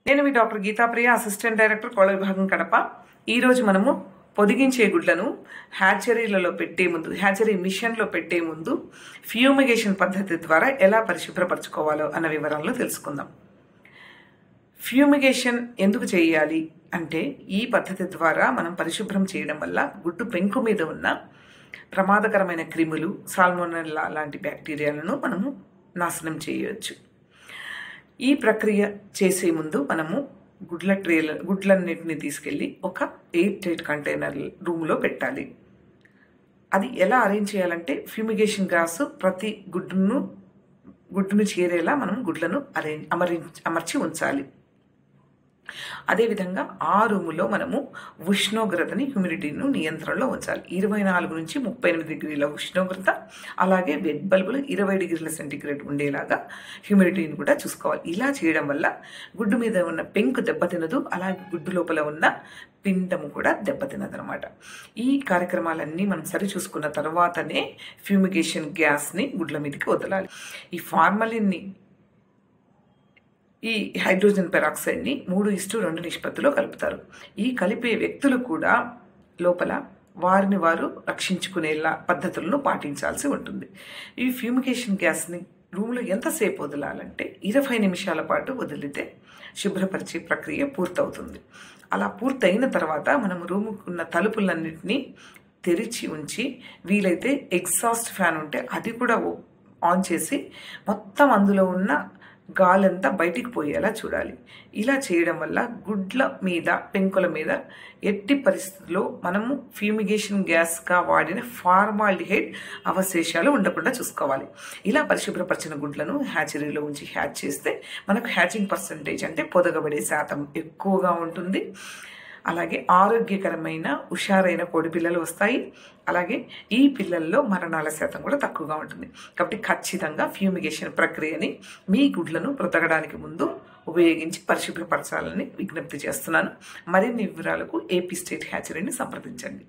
నేను మీ doctor గీతాప్రియ, assistant director, కోళ్ళ విభాగం, కడప. ఈరోజు మనము పొదిగించే గుడ్లను హ్యాచరీలలో పెట్టే ముందు, హ్యాచరీ మిషన్లో పెట్టే ముందు ఫ్యూమిగేషన్ పద్ధతి ద్వారా ఎలా పరిశుభ్రపరచుకోవాలో అన్న వివరాలను తెలుసుకుందాం. ఫ్యూమిగేషన్ ఎందుకు చేయాలి అంటే, ఈ పద్ధతి ద్వారా మనం పరిశుభ్రం చేయడం వల్ల గుడ్డు పెంకు మీద ఉన్న ప్రమాదకరమైన క్రిములు, సాల్మోనెల్లా లాంటి బ్యాక్టీరియాలను మనము నాశనం చేయవచ్చు. ఈ ప్రక్రియ చేసే ముందు మనము గుడ్లన్నిటిని తీసుకెళ్ళి ఒక ఎయిర్ టైట్ కంటైనర్ రూమ్లో పెట్టాలి. అది ఎలా అరేంజ్ చేయాలంటే, ఫ్యూమిగేషన్ గ్యాస్ ప్రతి గుడ్డును చేరేలా మనం గుడ్లను అమర్చి ఉంచాలి. అదేవిధంగా ఆ రూములో మనము ఉష్ణోగ్రతని, హ్యూమిడిటీను నియంత్రణలో ఉంచాలి. 24 నుంచి 38 డిగ్రీల ఉష్ణోగ్రత, అలాగే వెట్ బల్బులు 20 డిగ్రీల సెంటీగ్రేడ్ ఉండేలాగా హ్యూమిడిటీని కూడా చూసుకోవాలి. ఇలా చేయడం వల్ల గుడ్డు మీద ఉన్న పెంకు దెబ్బతినదు, అలాగే గుడ్డు లోపల ఉన్న పిండము కూడా దెబ్బతినదనమాట. ఈ కార్యక్రమాలన్నీ మనం సరి చూసుకున్న తర్వాతనే ఫ్యూమిగేషన్ గ్యాస్ని గుడ్ల మీదకి వదలాలి. ఈ ఫార్మలిన్ని, ఈ హైడ్రోజన్ పెరాక్సైడ్ని 3:2 నిష్పత్తిలో కలుపుతారు. ఈ కలిపే వ్యక్తులు కూడా లోపల వారిని వారు రక్షించుకునేలా పద్ధతులను పాటించాల్సి ఉంటుంది. ఈ ఫ్యూమిగేషన్ గ్యాస్ని రూమ్లో ఎంతసేపు వదలాలంటే 20 నిమిషాల పాటు వదిలితే శుభ్రపరిచే ప్రక్రియ పూర్తవుతుంది. అలా పూర్తయిన తర్వాత మనం రూముకున్న తలుపులన్నింటినీ తెరిచి ఉంచి, వీలైతే ఎగ్జాస్ట్ ఫ్యాన్ ఉంటే అది కూడా ఆన్ చేసి మొత్తం అందులో ఉన్న గాలంతా బయటికి పోయేలా చూడాలి. ఇలా చేయడం వల్ల గుడ్ల మీద, పెంకుల మీద ఎట్టి పరిస్థితుల్లో మనము ఫ్యూమిగేషన్ గ్యాస్గా వాడిన ఫార్మాల్డిహైడ్ అవశేషాలు ఉండకుండా చూసుకోవాలి. ఇలా పరిశుభ్రపరిచిన గుడ్లను హ్యాచరీలో ఉంచి హ్యాచ్ చేస్తే మనకు హ్యాచింగ్ పర్సంటేజ్ అంటే పొదగబడే శాతం ఎక్కువగా ఉంటుంది. అలాగే ఆరోగ్యకరమైన, హుషారైన కోడి పిల్లలు వస్తాయి. అలాగే ఈ పిల్లల్లో మరణాల శాతం కూడా తక్కువగా ఉంటుంది. కాబట్టి ఖచ్చితంగా ఫ్యూమిగేషన్ ప్రక్రియని మీ గుడ్లను బ్రతకడానికి ముందు ఉపయోగించి పరిశుభ్రపరచాలని విజ్ఞప్తి చేస్తున్నాను. మరిన్ని వివరాలకు ఏపీ స్టేట్ హ్యాచరీని సంప్రదించండి.